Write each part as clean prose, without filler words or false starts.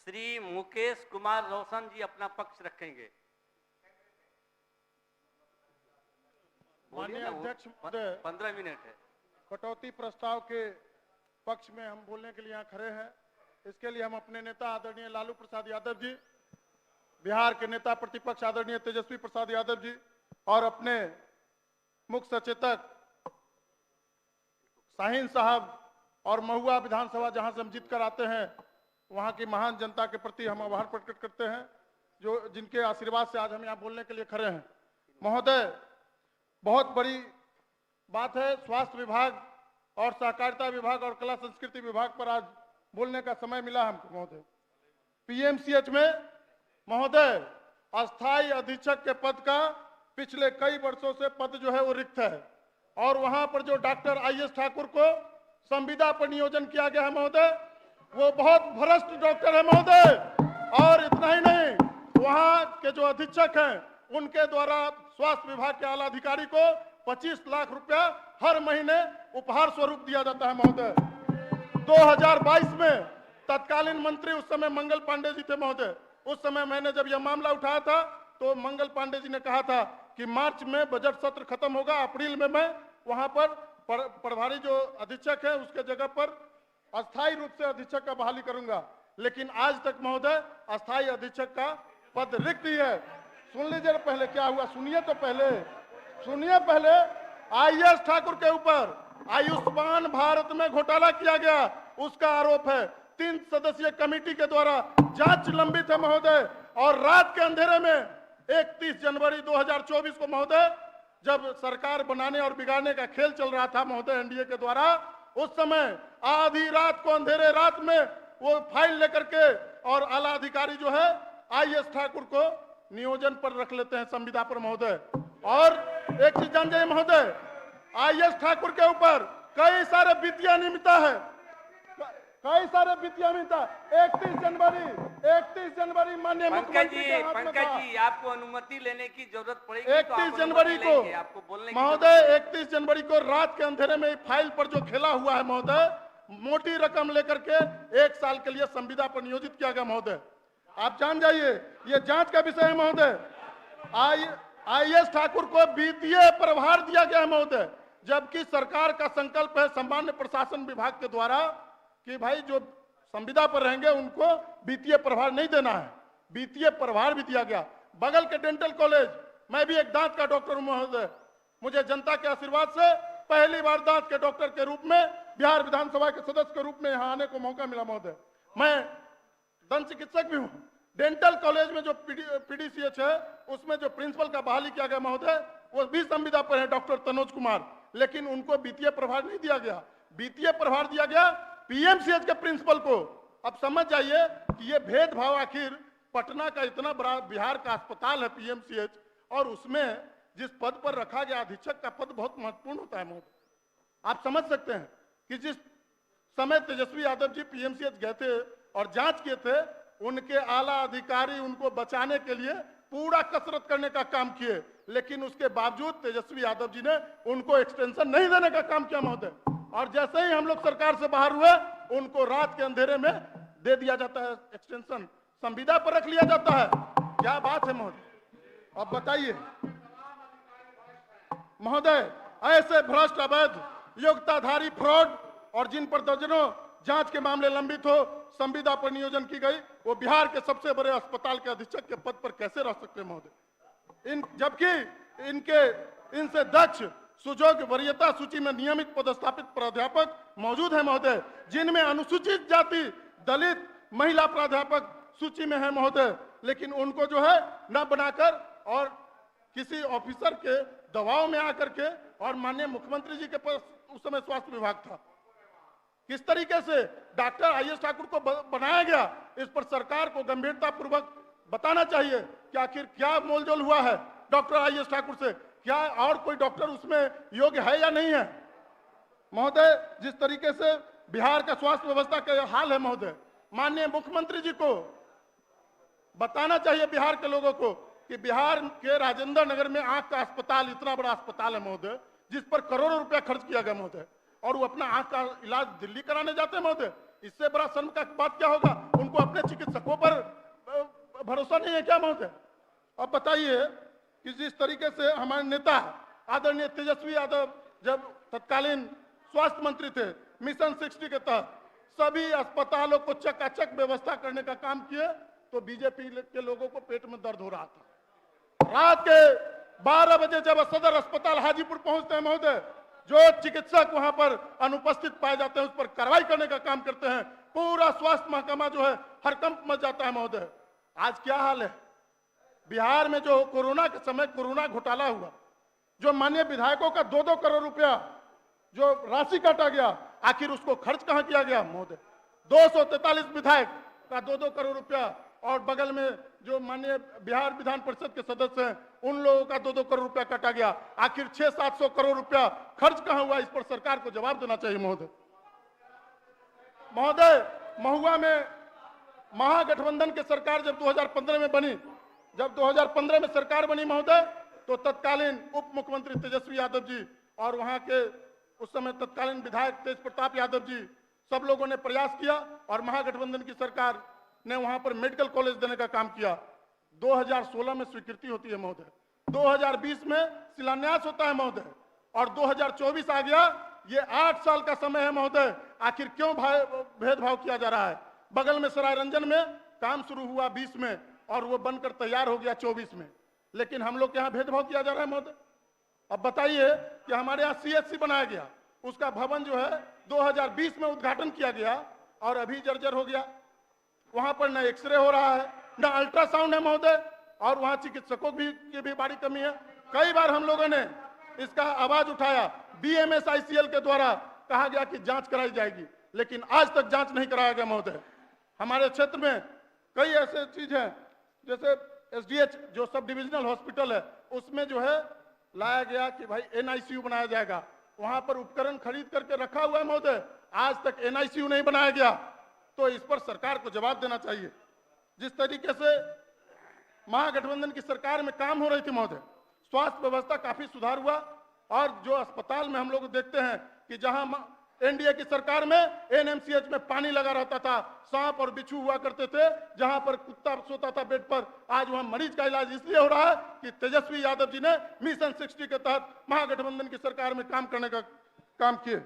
श्री मुकेश कुमार रोशन जी अपना पक्ष रखेंगे। माननीय अध्यक्ष महोदय, 15 मिनट है। कटौती प्रस्ताव के पक्ष में हम बोलने के लिए यहाँ खड़े हैं। इसके लिए हम अपने नेता आदरणीय लालू प्रसाद यादव जी, बिहार के नेता प्रतिपक्ष आदरणीय तेजस्वी प्रसाद यादव जी और अपने मुख्य सचेतक शाहीन साहब और महुआ विधानसभा जहां से हम जीत कर आते हैं, वहां की महान जनता के प्रति हम आभार प्रकट करते हैं, जो जिनके आशीर्वाद से आज हम यहाँ बोलने के लिए खड़े हैं। महोदय, बहुत बड़ी बात है, स्वास्थ्य विभाग और सहकारिता विभाग और कला संस्कृति विभाग पर आज बोलने का समय मिला हमको। महोदय, पीएमसीएच में महोदय अस्थायी अधीक्षक के पद का पिछले कई वर्षों से पद जो है वो रिक्त है और वहां पर जो डॉक्टर आईएस ठाकुर को संविदा पर नियोजन किया गया है महोदय, वो बहुत भ्रष्ट डॉक्टर है महोदय। और इतना ही नहीं, वहां के जो अधीक्षक हैं उनके द्वारा स्वास्थ्य विभाग के आला अधिकारी को 25 लाख रुपया हर महीने उपहार स्वरूप दिया जाता है महोदय। 2022 में तत्कालीन मंत्री उस समय मंगल पांडे जी थे महोदय। उस समय मैंने जब यह मामला उठाया था तो मंगल पांडे जी ने कहा था कि मार्च में बजट सत्र खत्म होगा, अप्रैल में मैं वहां पर प्रभारी जो अधीक्षक है उसके जगह पर अस्थायी रूप से अधीक्षक का बहाली करूंगा। लेकिन आज तक महोदय अस्थायी अधीक्षक का पद रिक्त ही है। सुन लीजिए पहले क्या हुआ, सुनिए तो पहले, सुनिए पहले। आईएस ठाकुर के ऊपर आयुष्मान भारत में घोटाला किया गया, उसका आरोप है। 3 सदस्यीय कमेटी के द्वारा जांच लंबित है महोदय। और रात के अंधेरे में 31 जनवरी 2024 को महोदय, जब सरकार बनाने और बिगाड़ने का खेल चल रहा था महोदय एनडीए के द्वारा, उस समय आधी रात को अंधेरे रात में वो फाइल लेकर के और आला अधिकारी जो है आईएस ठाकुर को नियोजन पर रख लेते हैं संविदा पर महोदय। और एक चीज जान जाइए महोदय, आईएस ठाकुर के ऊपर कई सारे वित्तीय अनियमितता है, कई सारे वित्तीय अनियमितता। 31 जनवरी माननीय मुख्यमंत्री के हाथ में था। पंकज जी, आपको अनुमति लेने की जरूरत पड़ेगी। 31 जनवरी को आपको बोलने महोदय, 31 जनवरी को रात के अंधेरे में फाइल पर जो खेला हुआ है महोदय, मोटी रकम लेकर के 1 साल के लिए संविदा पर नियोजित किया गया महोदय। आप जान जाइए, ये जांच का विषय है महोदय। आईएस ठाकुर को वित्तीय प्रभार दिया गया है महोदय, जबकि सरकार का संकल्प है सामान्य प्रशासन विभाग के द्वारा कि भाई जो संविदा पर रहेंगे उनको वित्तीय प्रभार नहीं देना है। वित्तीय प्रभार भी दिया गया। बगल के डेंटल कॉलेज, मैं भी एक दांत का डॉक्टर हूं महोदय, मुझे जनता के आशीर्वाद से पहली बार दांत के डॉक्टर के रूप में बिहार विधानसभा के सदस्य के रूप में यहां आने को मौका मिला महोदय। मैं दंत चिकित्सक भी हूं। डेंटल कॉलेज में जो पीडीसीएच है उसमें जो प्रिंसिपल का बहाली किया गया महोदय, वो भी संविदा पर है डॉक्टर तनोज कुमार, लेकिन उनको वित्तीय प्रभार नहीं दिया गया। वित्तीय प्रभार दिया गया पीएमसीएच के प्रिंसिपल को। अब समझ जाइए कि ये भेदभाव, आखिर पटना का इतना बड़ा बिहार का अस्पताल है पीएमसीएच, और उसमें जिस पद पर रखा गया अधीक्षक का पद बहुत महत्वपूर्ण होता है महोदय। आप समझ सकते हैं कि जिस समय तेजस्वी यादव जी पीएमसीएच गए थे और जांच किए थे, उनके आला अधिकारी उनको बचाने के लिए पूरा कसरत करने का काम किए, लेकिन उसके बावजूद तेजस्वी यादव जी ने उनको एक्सटेंशन नहीं देने का काम किया महोदय। और जैसे ही हम लोग सरकार से बाहर हुए, उनको रात के अंधेरे में दे दिया जाता है एक्सटेंशन, संविदा पर रख लिया जाता है। क्या बात है महोदय, अब बताइए महोदय। ऐसे भ्रष्ट, अवैध, योग्यताधारी, फ्रॉड और जिन पर दर्जनों जांच के मामले लंबित हो संविदा पर नियोजन की गई, वो बिहार के सबसे बड़े अस्पताल के अधीक्षक के पद पर कैसे रह सकते हैं महोदय? जबकि इनसे दक्ष, सुयोग्य, वरीयता सूची में नियमित पदस्थापित प्राध्यापक मौजूद है महोदय, जिनमें अनुसूचित जाति, दलित, महिला प्राध्यापक सूची में है महोदय, लेकिन उनको जो है न बनाकर और किसी ऑफिसर के दबाव में आकर के, और माननीय मुख्यमंत्री जी के पास उस समय स्वास्थ्य विभाग था, किस तरीके से डॉक्टर आईएस ठाकुर को बनाया गया, इस पर सरकार को गंभीरता पूर्वक बताना चाहिए कि आखिर क्या मोलजोल हुआ है डॉक्टर आईएस ठाकुर से, क्या और कोई डॉक्टर उसमें योग्य है या नहीं है महोदय। जिस तरीके से बिहार का स्वास्थ्य व्यवस्था का हाल है महोदय, माननीय मुख्यमंत्री जी को बताना चाहिए बिहार के लोगों को कि बिहार के राजेंद्र नगर में आंख का अस्पताल, इतना बड़ा अस्पताल है महोदय, जिस पर करोड़ों रुपया खर्च किया गया महोदय, और वो अपना आंख का इलाज दिल्ली कराने जाते हैं महोदय। इससे बड़ा शर्म का बात क्या होगा? उनको अपने चिकित्सकों पर भरोसा नहीं है क्या महोदय? अब बताइए कि जिस तरीके से हमारे नेता आदरणीय तेजस्वी यादव जब तत्कालीन स्वास्थ्य मंत्री थे, मिशन 60 के तहत सभी अस्पतालों को चकाचक व्यवस्था करने का काम किए, तो बीजेपी के लोगों को पेट में दर्द हो रहा था। रात के 12 बजे जब सदर अस्पताल हाजीपुर पहुंचते हैं महोदय, जो चिकित्सक वहां पर अनुपस्थित पाए जाते हैं उस पर कार्रवाई करने का काम करते हैं। पूरा स्वास्थ्य महकमा जो है हरकंप मच जाता है महोदय। आज क्या हाल है बिहार में? जो कोरोना के समय कोरोना घोटाला हुआ, जो माननीय विधायकों का 2-2 करोड़ रुपया जो राशि काटा गया, आखिर उसको खर्च कहां किया गया महोदय? 243 विधायक का 2-2 करोड़ रुपया, और बगल में जो माननीय बिहार विधान परिषद के सदस्य हैं उन लोगों का 2-2 करोड़ रुपया काटा गया। आखिर 600-700 करोड़ रुपया खर्च कहां हुआ? इस पर सरकार को जवाब देना चाहिए महोदय। महोदय, महुआ में महागठबंधन की सरकार जब 2015 में बनी, जब 2015 में सरकार बनी महोदय, तो तत्कालीन उप मुख्यमंत्री तेजस्वी यादव जी और वहां के उस समय तत्कालीन विधायक तेज प्रताप यादव जी, सब लोगों ने प्रयास किया और महागठबंधन की सरकार ने वहां पर मेडिकल कॉलेज देने का काम किया। 2016 में स्वीकृति होती है महोदय, 2020 में शिलान्यास होता है महोदय, और 2024 आ गया। ये 8 साल का समय है महोदय। आखिर क्यों भेदभाव किया जा रहा है? बगल में सरायरंजन में काम शुरू हुआ 20 में और वो बनकर तैयार हो गया 24 में, लेकिन हम लोग के यहाँ भेदभाव किया जा रहा है महोदय। अब बताइए कि हमारे यहाँ CHC बनाया गया, उसका भवन जो है 2020 में उद्घाटन किया गया और अभी जर्जर हो गया। वहां पर न एक्सरे हो रहा है, न अल्ट्रासाउंड है महोदय, और वहां चिकित्सकों की भी बड़ी कमी है। कई बार हम लोगों ने इसका आवाज उठाया, BMS-ICL के द्वारा कहा गया कि जांच कराई जाएगी, लेकिन आज तक जांच नहीं कराया गया महोदय। हमारे क्षेत्र में कई ऐसे चीज हैं, जैसे SDH जो सब डिविजनल हॉस्पिटल है, उसमें जो है लाया गया कि भाई NICU बनाया जाएगा, वहां पर उपकरण खरीद करके रखा हुआ है महोदय, आज तक NICU नहीं बनाया गया। तो इस पर सरकार को जवाब देना चाहिए। जिस तरीके से महागठबंधन की सरकार में काम हो रही थी महोदय, स्वास्थ्य व्यवस्था काफी सुधार हुआ, और जो अस्पताल में हम लोग देखते हैं कि जहां NDA की सरकार में NMCH में पानी लगा रहता था, सांप और बिच्छू हुआ करते थे, जहां पर कुत्ता सोता था बेड पर, आज वहां मरीज का इलाज इसलिए हो रहा है कि तेजस्वी यादव जी ने मिशन 60 के तहत महागठबंधन की सरकार में काम करने का काम किए।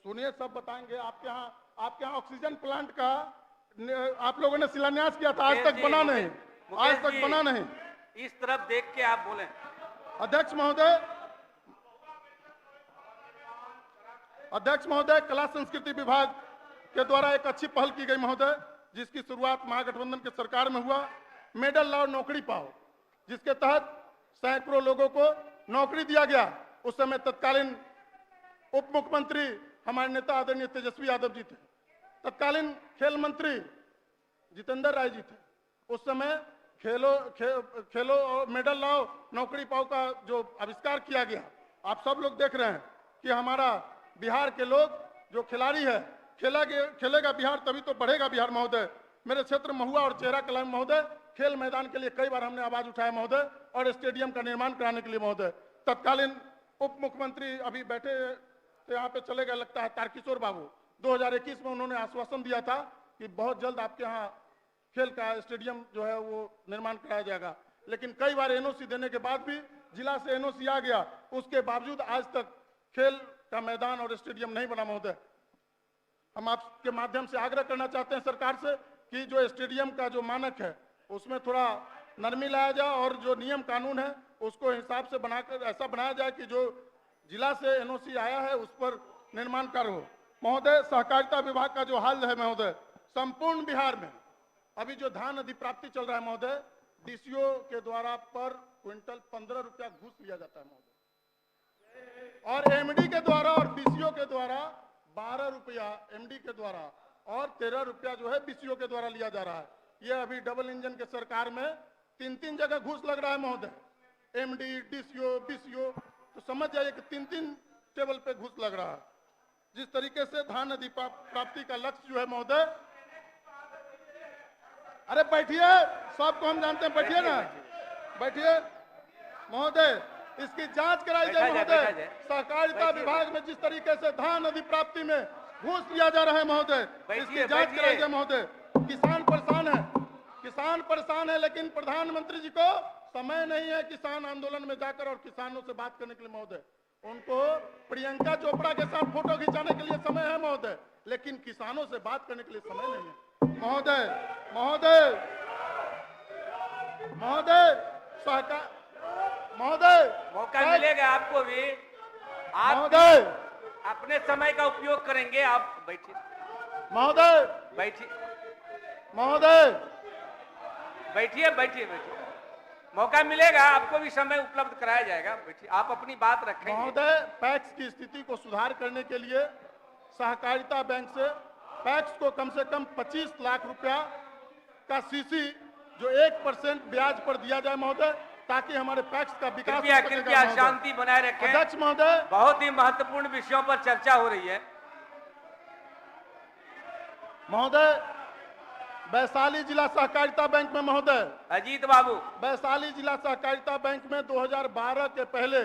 सुनिए, सब बताएंगे। आपके यहाँ ऑक्सीजन प्लांट का आप लोगों ने शिलान्यास किया था, आज तक बना नहीं, आज तक बना नहीं। इस तरफ देख के आप बोलें। अध्यक्ष महोदय, कला संस्कृति विभाग के द्वारा एक अच्छी पहल की गई महोदय, जिसकी शुरुआत महागठबंधन की सरकार में हुआ। मेडल लाओ नौकरी पाओ, जिसके तहत सैकड़ों लोगों को नौकरी दिया गया। उस समय तत्कालीन उप मुख्यमंत्री हमारे नेता आदरणीय तेजस्वी यादव जी थे, तत्कालीन खेल मंत्री जितेंद्र राय जी थे। उस समय खेलो और मेडल लाओ नौकरी पाओ का जो आविष्कार किया गया, आप सब लोग देख रहे हैं कि हमारा बिहार के लोग जो खिलाड़ी है, खेलेगा बिहार तभी तो बढ़ेगा बिहार महोदय। मेरे क्षेत्र महुआ और चेहरा कला में महोदय खेल मैदान के लिए कई बार हमने आवाज उठाया महोदय, और स्टेडियम का निर्माण कराने के लिए महोदय। तत्कालीन उप मुख्यमंत्री अभी बैठे यहाँ पे चले गए लगता है, तारकिशोर बाबू, 2021 में उन्होंने आश्वासन दिया था कि बहुत जल्द आपके यहाँ खेल का स्टेडियम जो है वो निर्माण कराया जाएगा, लेकिन कई बार NOC देने के बाद भी जिला से NOC आ गया, उसके बावजूद आज तक खेल का मैदान और स्टेडियम नहीं बना महोदय। हम आपके माध्यम से आग्रह करना चाहते हैं सरकार से कि जो स्टेडियम का जो मानक है उसमें थोड़ा नरमी लाया जाए, और जो नियम कानून है उसको हिसाब से बनाकर ऐसा बनाया जाए कि जो जिला से NOC आया है उस पर निर्माण कार्य हो। महोदय, सहकारिता विभाग का जो हाल है महोदय, संपूर्ण बिहार में अभी जो धान अधिप्राप्ति चल रहा है महोदय, DCO के द्वारा पर क्विंटल 15 रुपया घूस लिया जाता है महोदय, और MD के द्वारा और BCO के द्वारा 12 रुपया MD के द्वारा और 13 रुपया जो है BCO के द्वारा लिया जा रहा है। यह अभी डबल इंजन के सरकार में 3-3 जगह घूस लग रहा है महोदय, MD, DCO, BCO, तो समझ जाइए कि 3-3 टेबल पे घूस लग रहा है। जिस तरीके से धान अधिप्राप्ति का लक्ष्य जो है महोदय, अरे बैठिए, सबको हम जानते हैं, बैठिए ना, बैठिए महोदय। इसकी जांच कराई बैठा जाए जाए, महोदय। बैठा जाए। सहकारिता बैठिए। विभाग में जिस तरीके से धान अधिप्राप्ति में घूस लिया जा रहा है महोदय, बैठिए, इसकी जांच बैठिए। कराई जाए महोदय। किसान परेशान है, किसान परेशान है, लेकिन प्रधानमंत्री जी को समय नहीं है किसान आंदोलन में जाकर और किसानों से बात करने के लिए महोदय। उनको प्रियंका चोपड़ा के साथ फोटो खिंचाने के लिए समय है महोदय, लेकिन किसानों से बात करने के लिए समय नहीं है महोदय। महोदय महोदय सहकार महोदय मौका मिलेगा आपको भी, आप महोदय अपने समय का उपयोग करेंगे। आप बैठिए, महोदय बैठिए, महोदय बैठिए, बैठिए, बैठिए। मौका मिलेगा आपको भी, समय उपलब्ध कराया जाएगा। बैठिए, आप अपनी बात रखेंगे। महोदय, पैक्स की स्थिति को सुधार करने के लिए सहकारिता बैंक से पैक्स को कम से कम 25 लाख रुपया का सीसी जो 1% ब्याज पर दिया जाए महोदय, ताकि हमारे पैक्स का विकास हो कृपया सकेगा कृपया महोदय। शांति बनाए रखें। अध्यक्ष महोदय, बहुत ही महत्वपूर्ण विषयों पर चर्चा हो रही है। महोदय वैशाली जिला सहकारिता बैंक में महोदय, अजीत बाबू, वैशाली जिला सहकारिता बैंक में 2012 के पहले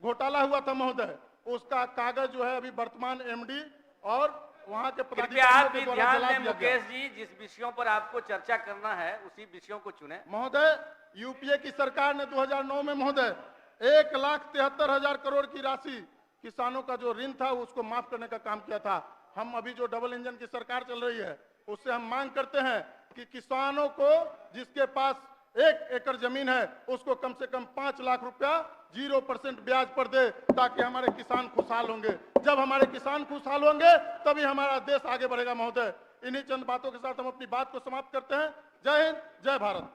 घोटाला हुआ था महोदय। उसका कागज जो है अभी वर्तमान एमडी और वहां के कृपया आप पदाधिकारियों भी के द्वारा ध्यान जला दें। दिया गया। मुकेश जी, जिस विषयों पर आपको चर्चा करना है उसी विषयों को चुने। महोदय, यूपीए की सरकार ने 2009 में महोदय 1,73,000 करोड़ की राशि किसानों का जो ऋण था उसको माफ करने का काम किया था। हम अभी जो डबल इंजन की सरकार चल रही है उससे हम मांग करते हैं कि किसानों को जिसके पास 1 एकड़ जमीन है उसको कम से कम 5 लाख रुपया 0% ब्याज पर दे, ताकि हमारे किसान खुशहाल होंगे। जब हमारे किसान खुशहाल होंगे तभी हमारा देश आगे बढ़ेगा महोदय। इन्हीं चंद बातों के साथ हम अपनी बात को समाप्त करते हैं। जय हिंद, जय भारत।